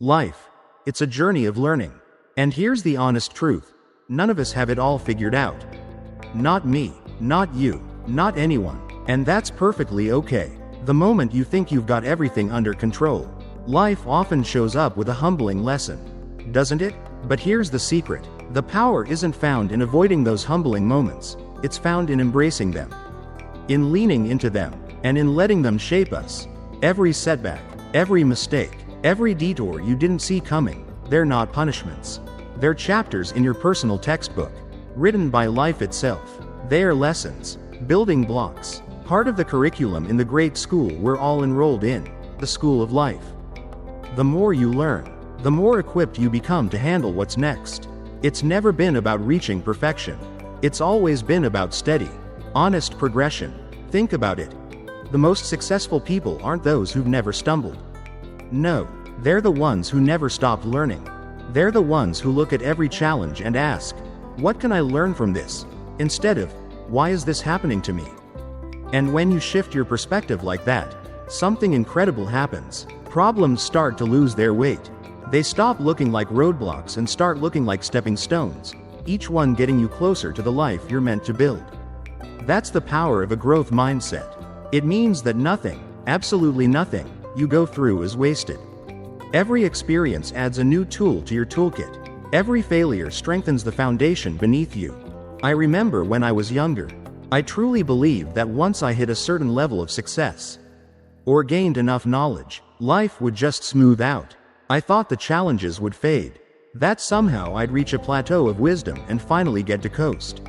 Life. It's a journey of learning. And here's the honest truth. None of us have it all figured out. Not me, not you, not anyone. And that's perfectly okay. The moment you think you've got everything under control, life often shows up with a humbling lesson. Doesn't it? But here's the secret. The power isn't found in avoiding those humbling moments. It's found in embracing them, in leaning into them, and in letting them shape us. Every setback, every mistake, every detour you didn't see coming, they're not punishments. They're chapters in your personal textbook, written by life itself. They're lessons, building blocks, part of the curriculum in the great school we're all enrolled in, the school of life. The more you learn, the more equipped you become to handle what's next. It's never been about reaching perfection. It's always been about steady, honest progression. Think about it. The most successful people aren't those who've never stumbled. No, they're the ones who never stopped learning. They're the ones who look at every challenge and ask, what can I learn from this? Instead of, why is this happening to me? And when you shift your perspective like that, something incredible happens. Problems start to lose their weight. They stop looking like roadblocks and start looking like stepping stones, each one getting you closer to the life you're meant to build. That's the power of a growth mindset. It means that nothing, absolutely nothing, you go through is wasted. Every experience adds a new tool to your toolkit. Every failure strengthens the foundation beneath you. I remember when I was younger, I truly believed that once I hit a certain level of success, or gained enough knowledge, life would just smooth out. I thought the challenges would fade, that somehow I'd reach a plateau of wisdom and finally get to coast.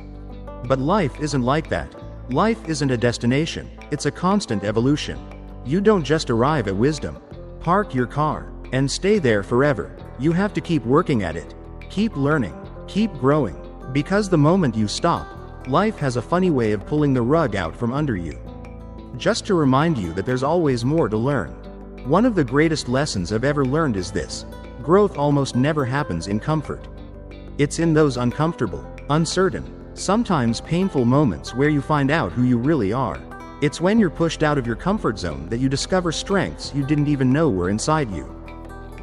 But life isn't like that. Life isn't a destination, it's a constant evolution. You don't just arrive at wisdom, park your car, and stay there forever. You have to keep working at it, keep learning, keep growing, because the moment you stop, life has a funny way of pulling the rug out from under you. Just to remind you that there's always more to learn. One of the greatest lessons I've ever learned is this: growth almost never happens in comfort. It's in those uncomfortable, uncertain, sometimes painful moments where you find out who you really are. It's when you're pushed out of your comfort zone that you discover strengths you didn't even know were inside you.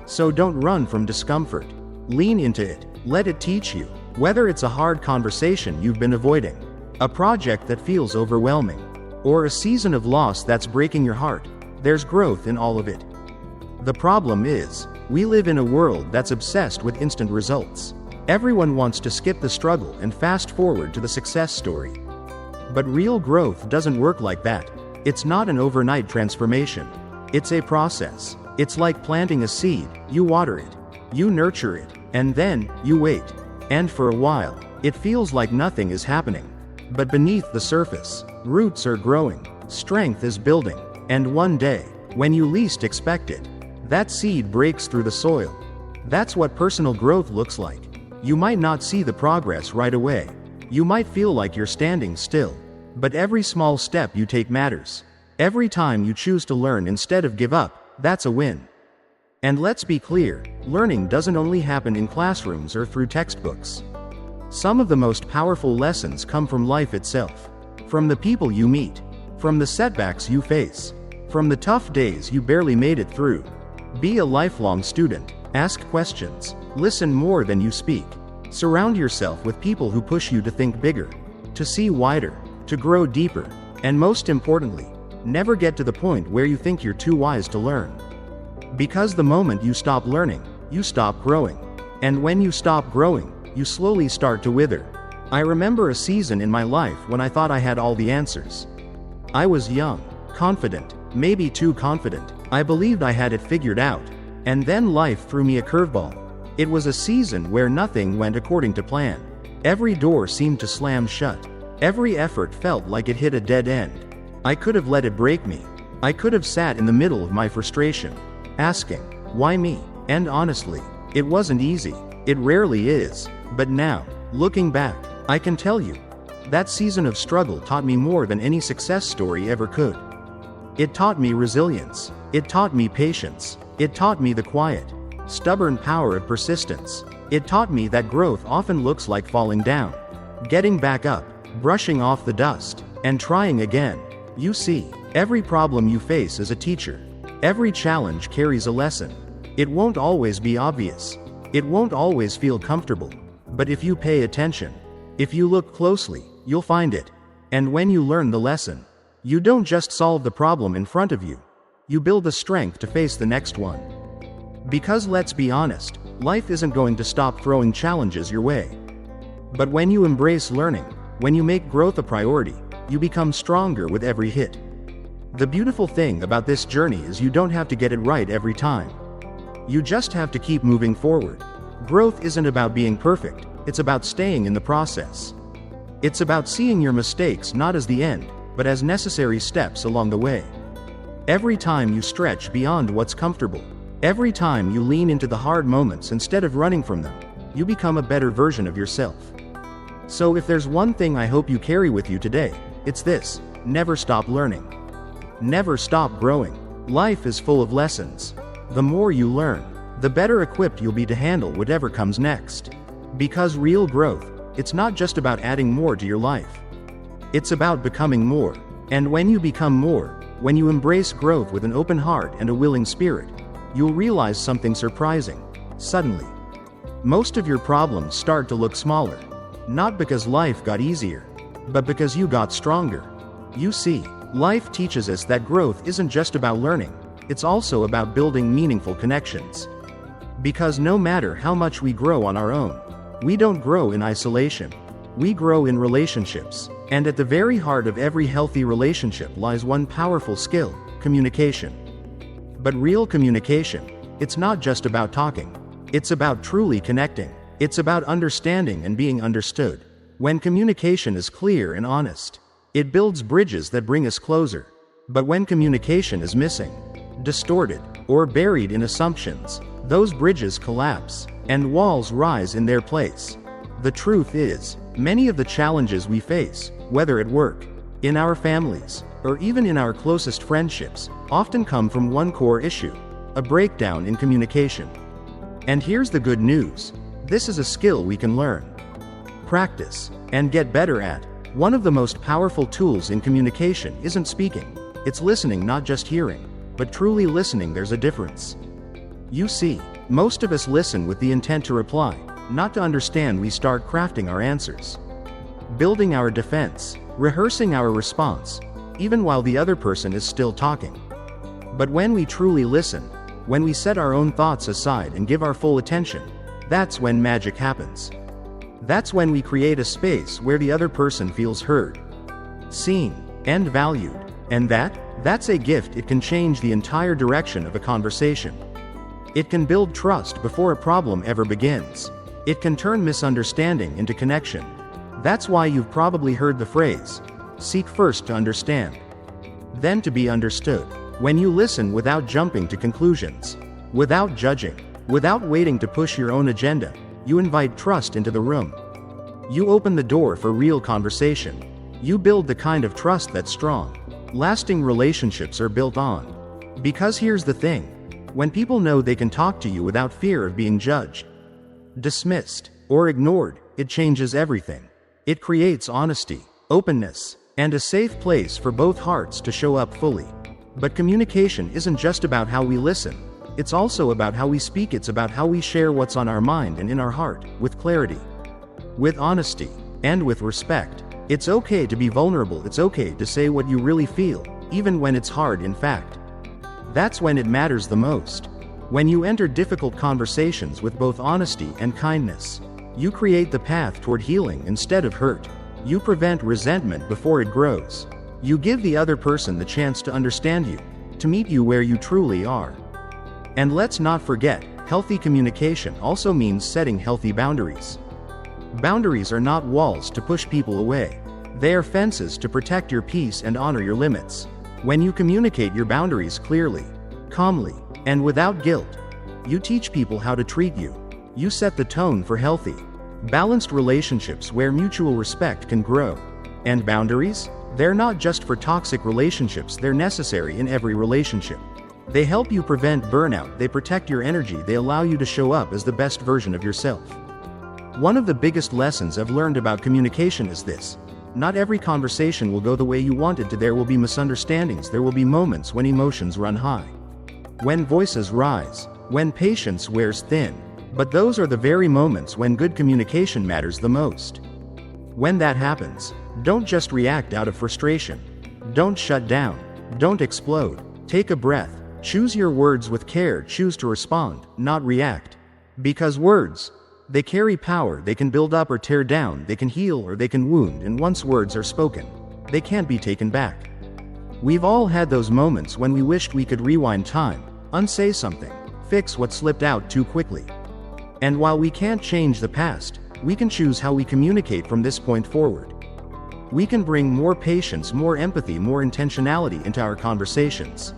So don't run from discomfort. Lean into it, let it teach you. Whether it's a hard conversation you've been avoiding, a project that feels overwhelming, or a season of loss that's breaking your heart, there's growth in all of it. The problem is, we live in a world that's obsessed with instant results. Everyone wants to skip the struggle and fast forward to the success story. But real growth doesn't work like that. It's not an overnight transformation. It's a process. It's like planting a seed. You water it, you nurture it, and then, you wait. And for a while, it feels like nothing is happening. But beneath the surface, roots are growing, strength is building, and one day, when you least expect it, that seed breaks through the soil. That's what personal growth looks like. You might not see the progress right away. You might feel like you're standing still. But every small step you take matters. Every time you choose to learn instead of give up, that's a win. And let's be clear, learning doesn't only happen in classrooms or through textbooks. Some of the most powerful lessons come from life itself. From the people you meet. From the setbacks you face. From the tough days you barely made it through. Be a lifelong student. Ask questions. Listen more than you speak. Surround yourself with people who push you to think bigger, to see wider, to grow deeper, and most importantly, never get to the point where you think you're too wise to learn. Because the moment you stop learning, you stop growing. And when you stop growing, you slowly start to wither. I remember a season in my life when I thought I had all the answers. I was young, confident, maybe too confident. I believed I had it figured out. And then life threw me a curveball. It was a season where nothing went according to plan. Every door seemed to slam shut. Every effort felt like it hit a dead end. I could have let it break me. I could have sat in the middle of my frustration, asking, why me? And honestly, it wasn't easy. It rarely is. But now, looking back, I can tell you, that season of struggle taught me more than any success story ever could. It taught me resilience. It taught me patience. It taught me the quiet, stubborn power of persistence. It taught me that growth often looks like falling down, getting back up, brushing off the dust, and trying again. You see, every problem you face is a teacher. Every challenge carries a lesson. It won't always be obvious. It won't always feel comfortable. But if you pay attention, if you look closely, you'll find it. And when you learn the lesson, you don't just solve the problem in front of you. You build the strength to face the next one. Because let's be honest, life isn't going to stop throwing challenges your way. But when you embrace learning, when you make growth a priority, you become stronger with every hit. The beautiful thing about this journey is you don't have to get it right every time. You just have to keep moving forward. Growth isn't about being perfect, it's about staying in the process. It's about seeing your mistakes not as the end, but as necessary steps along the way. Every time you stretch beyond what's comfortable, every time you lean into the hard moments instead of running from them, you become a better version of yourself. So if there's one thing I hope you carry with you today, it's this: never stop learning. Never stop growing. Life is full of lessons. The more you learn, the better equipped you'll be to handle whatever comes next. Because real growth, it's not just about adding more to your life. It's about becoming more. And when you become more, when you embrace growth with an open heart and a willing spirit, you'll realize something surprising. Suddenly, most of your problems start to look smaller. Not because life got easier, but because you got stronger. You see, life teaches us that growth isn't just about learning, it's also about building meaningful connections. Because no matter how much we grow on our own, we don't grow in isolation. We grow in relationships. And at the very heart of every healthy relationship lies one powerful skill: communication. But real communication, it's not just about talking. It's about truly connecting. It's about understanding and being understood. When communication is clear and honest, it builds bridges that bring us closer. But when communication is missing, distorted, or buried in assumptions, those bridges collapse, and walls rise in their place. The truth is, many of the challenges we face, whether at work, in our families, or even in our closest friendships, often come from one core issue: a breakdown in communication. And here's the good news: this is a skill we can learn, practice, and get better at. One of the most powerful tools in communication isn't speaking, it's listening, not just hearing, but truly listening. There's a difference. You see, most of us listen with the intent to reply, not to understand. We start crafting our answers, building our defense, rehearsing our response, even while the other person is still talking. But when we truly listen, when we set our own thoughts aside and give our full attention, that's when magic happens. That's when we create a space where the other person feels heard, seen, and valued. And that's a gift. It can change the entire direction of a conversation. It can build trust before a problem ever begins. It can turn misunderstanding into connection. That's why you've probably heard the phrase, seek first to understand, then to be understood. When you listen without jumping to conclusions, without judging, without waiting to push your own agenda, you invite trust into the room. You open the door for real conversation. You build the kind of trust that's strong. Lasting relationships are built on. Because here's the thing: when people know they can talk to you without fear of being judged, dismissed, or ignored, it changes everything. It creates honesty, openness, and a safe place for both hearts to show up fully. But communication isn't just about how we listen. It's also about how we speak. It's about how we share what's on our mind and in our heart, with clarity, with honesty, and with respect. It's okay to be vulnerable. It's okay to say what you really feel, even when it's hard. In fact, that's when it matters the most. When you enter difficult conversations with both honesty and kindness, you create the path toward healing instead of hurt. You prevent resentment before it grows. You give the other person the chance to understand you, to meet you where you truly are. And let's not forget, healthy communication also means setting healthy boundaries. Boundaries are not walls to push people away. They are fences to protect your peace and honor your limits. When you communicate your boundaries clearly, calmly, and without guilt, you teach people how to treat you. You set the tone for healthy, balanced relationships where mutual respect can grow. And boundaries? They're not just for toxic relationships, they're necessary in every relationship. They help you prevent burnout, they protect your energy, they allow you to show up as the best version of yourself. One of the biggest lessons I've learned about communication is this: not every conversation will go the way you want it to. There will be misunderstandings, there will be moments when emotions run high, when voices rise, when patience wears thin. But those are the very moments when good communication matters the most. When that happens, don't just react out of frustration. Don't shut down. Don't explode. Take a breath. Choose your words with care. Choose to respond, not react. Because words, they carry power. They can build up or tear down. They can heal or they can wound. And once words are spoken, they can't be taken back. We've all had those moments when we wished we could rewind time, unsay something, fix what slipped out too quickly. And while we can't change the past, we can choose how we communicate from this point forward. We can bring more patience, more empathy, more intentionality into our conversations.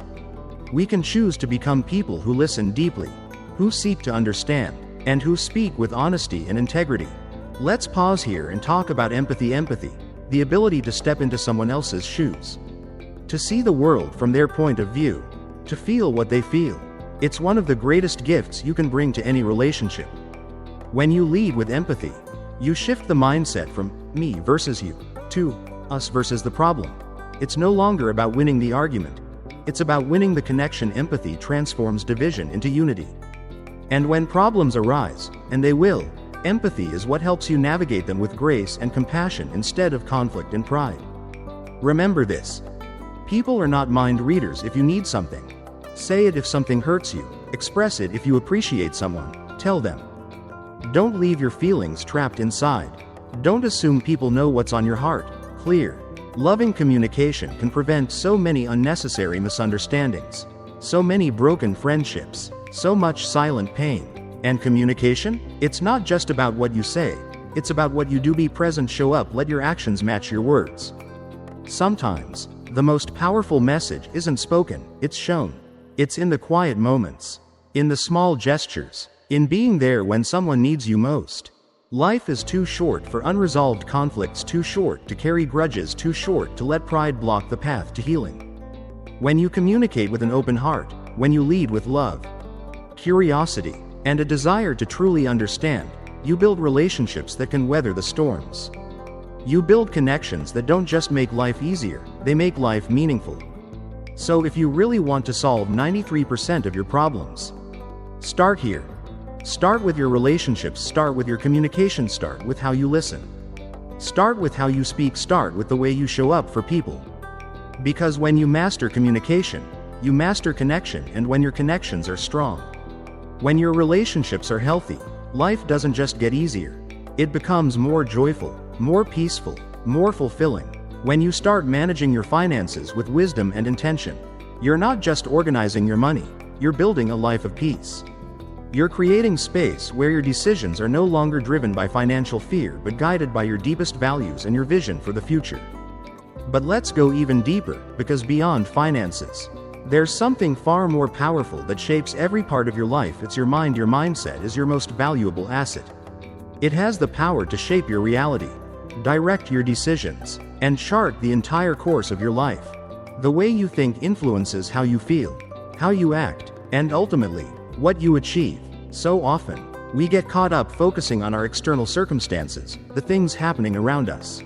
We can choose to become people who listen deeply, who seek to understand, and who speak with honesty and integrity. Let's pause here and talk about empathy. Empathy, the ability to step into someone else's shoes, to see the world from their point of view, to feel what they feel. It's one of the greatest gifts you can bring to any relationship. When you lead with empathy, you shift the mindset from me versus you to us versus the problem. It's no longer about winning the argument. It's about winning the connection. Empathy transforms division into unity. And when problems arise, and they will, empathy is what helps you navigate them with grace and compassion instead of conflict and pride. Remember this. People are not mind readers. If you need something, say it. If something hurts you, express it. If you appreciate someone, tell them. Don't leave your feelings trapped inside. Don't assume people know what's on your heart. Clear, loving communication can prevent so many unnecessary misunderstandings, so many broken friendships, so much silent pain. And communication? It's not just about what you say, it's about what you do. Be present, show up, let your actions match your words. Sometimes, the most powerful message isn't spoken, it's shown. It's in the quiet moments, in the small gestures, in being there when someone needs you most. Life is too short for unresolved conflicts, too short to carry grudges, too short to let pride block the path to healing. When you communicate with an open heart, when you lead with love, curiosity, and a desire to truly understand, you build relationships that can weather the storms. You build connections that don't just make life easier, they make life meaningful. So if you really want to solve 93% of your problems, start here. Start with your relationships, start with your communication, start with how you listen. Start with how you speak, start with the way you show up for people. Because when you master communication, you master connection, and when your connections are strong, when your relationships are healthy, life doesn't just get easier, it becomes more joyful, more peaceful, more fulfilling. When you start managing your finances with wisdom and intention, you're not just organizing your money, you're building a life of peace. You're creating space where your decisions are no longer driven by financial fear but guided by your deepest values and your vision for the future. But let's go even deeper, because beyond finances, there's something far more powerful that shapes every part of your life. It's your mind. Your mindset is your most valuable asset. It has the power to shape your reality, direct your decisions, and chart the entire course of your life. The way you think influences how you feel, how you act, and ultimately, what you achieve. So often, we get caught up focusing on our external circumstances, the things happening around us.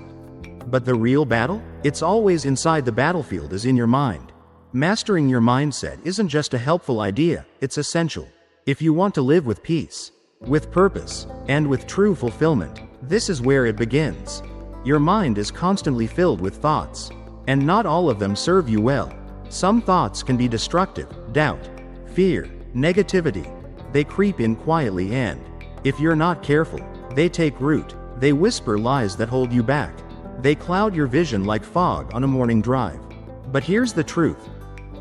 But the real battle? It's always inside. The battlefield is in your mind. Mastering your mindset isn't just a helpful idea, it's essential. If you want to live with peace, with purpose, and with true fulfillment, this is where it begins. Your mind is constantly filled with thoughts, and not all of them serve you well. Some thoughts can be destructive: doubt, fear, negativity. They creep in quietly, and if you're not careful, they take root. They whisper lies that hold you back. They cloud your vision like fog on a morning drive. But here's the truth.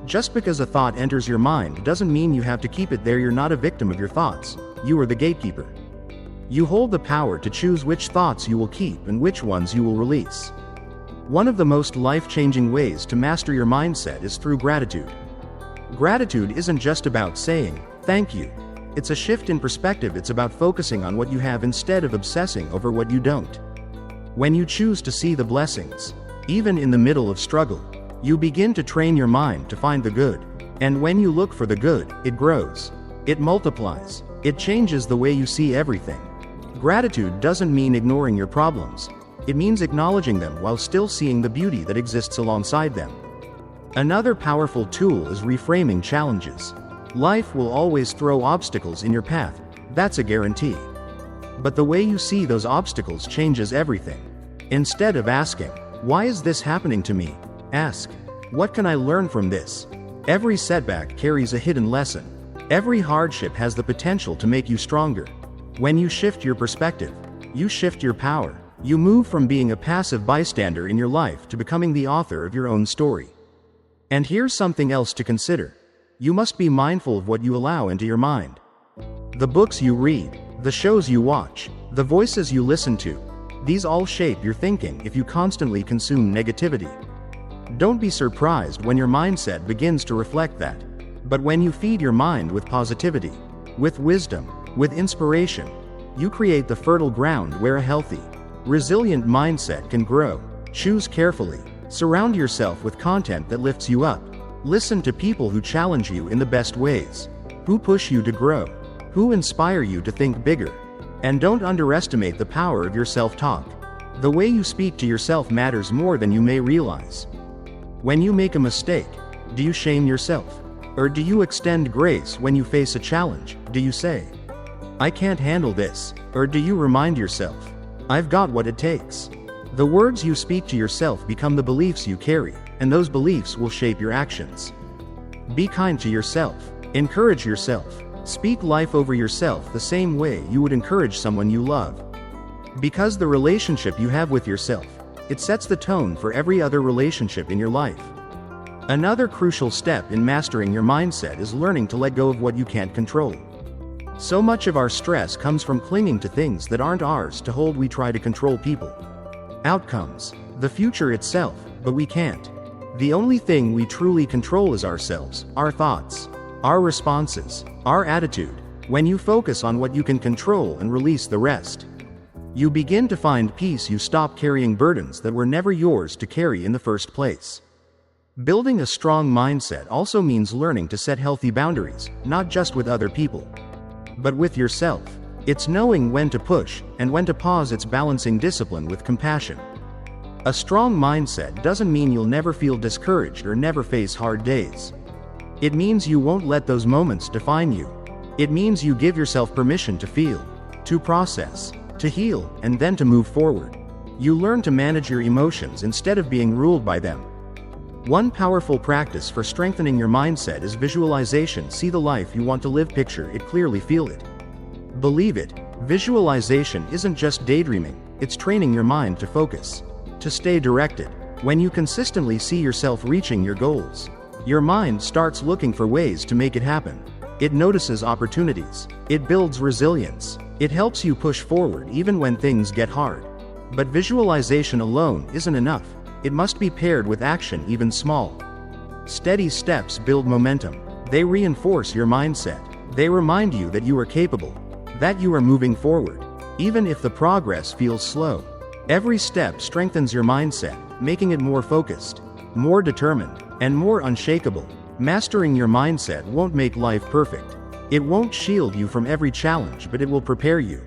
Just because a thought enters your mind doesn't mean you have to keep it there. You're not a victim of your thoughts. You are the gatekeeper. You hold the power to choose which thoughts you will keep and which ones you will release. One of the most life-changing ways to master your mindset is through gratitude. Gratitude isn't just about saying, "Thank you." It's a shift in perspective. It's about focusing on what you have instead of obsessing over what you don't. When you choose to see the blessings, even in the middle of struggle, you begin to train your mind to find the good. And when you look for the good, it grows. It multiplies. It changes the way you see everything. Gratitude doesn't mean ignoring your problems. It means acknowledging them while still seeing the beauty that exists alongside them. Another powerful tool is reframing challenges. Life will always throw obstacles in your path, that's a guarantee. But the way you see those obstacles changes everything. Instead of asking, "Why is this happening to me?" ask, "What can I learn from this?" Every setback carries a hidden lesson. Every hardship has the potential to make you stronger. When you shift your perspective, you shift your power. You move from being a passive bystander in your life to becoming the author of your own story. And here's something else to consider. You must be mindful of what you allow into your mind. The books you read, the shows you watch, the voices you listen to, these all shape your thinking if you constantly consume negativity. Don't be surprised when your mindset begins to reflect that. But when you feed your mind with positivity, with wisdom, with inspiration, you create the fertile ground where a healthy, resilient mindset can grow. Choose carefully. Surround yourself with content that lifts you up. Listen to people who challenge you in the best ways, who push you to grow, who inspire you to think bigger. And don't underestimate the power of your self-talk. The way you speak to yourself matters more than you may realize. When you make a mistake, do you shame yourself? Or do you extend grace when you face a challenge? Do you say, "I can't handle this"? Or do you remind yourself, "I've got what it takes"? The words you speak to yourself become the beliefs you carry, and those beliefs will shape your actions. Be kind to yourself. Encourage yourself. Speak life over yourself the same way you would encourage someone you love. Because the relationship you have with yourself, it sets the tone for every other relationship in your life. Another crucial step in mastering your mindset is learning to let go of what you can't control. So much of our stress comes from clinging to things that aren't ours to hold. We try to control people, outcomes, the future itself, but we can't. The only thing we truly control is ourselves, our thoughts, our responses, our attitude. When you focus on what you can control and release the rest, you begin to find peace. You stop carrying burdens that were never yours to carry in the first place. Building a strong mindset also means learning to set healthy boundaries, not just with other people, but with yourself. It's knowing when to push and when to pause. It's balancing discipline with compassion. A strong mindset doesn't mean you'll never feel discouraged or never face hard days. It means you won't let those moments define you. It means you give yourself permission to feel, to process, to heal, and then to move forward. You learn to manage your emotions instead of being ruled by them. One powerful practice for strengthening your mindset is visualization. See the life you want to live, picture it clearly, feel it, believe it. Visualization isn't just daydreaming, it's training your mind to focus, to stay directed. When you consistently see yourself reaching your goals, your mind starts looking for ways to make it happen. It notices opportunities. It builds resilience. It helps you push forward even when things get hard. But visualization alone isn't enough. It must be paired with action, even small, steady steps build momentum. They reinforce your mindset. They remind you that you are capable, that you are moving forward, even if the progress feels slow. Every step strengthens your mindset, making it more focused, more determined, and more unshakable. Mastering your mindset won't make life perfect. It won't shield you from every challenge, but it will prepare you.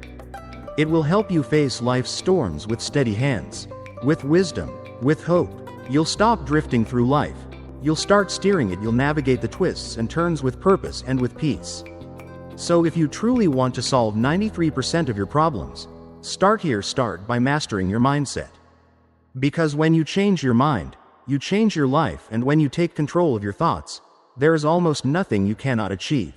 It will help you face life's storms with steady hands, with wisdom, with hope. You'll stop drifting through life. You'll start steering it. You'll navigate the twists and turns with purpose and with peace. So if you truly want to solve 93% of your problems, start here. Start by mastering your mindset. Because when you change your mind, you change your life, and when you take control of your thoughts, there is almost nothing you cannot achieve.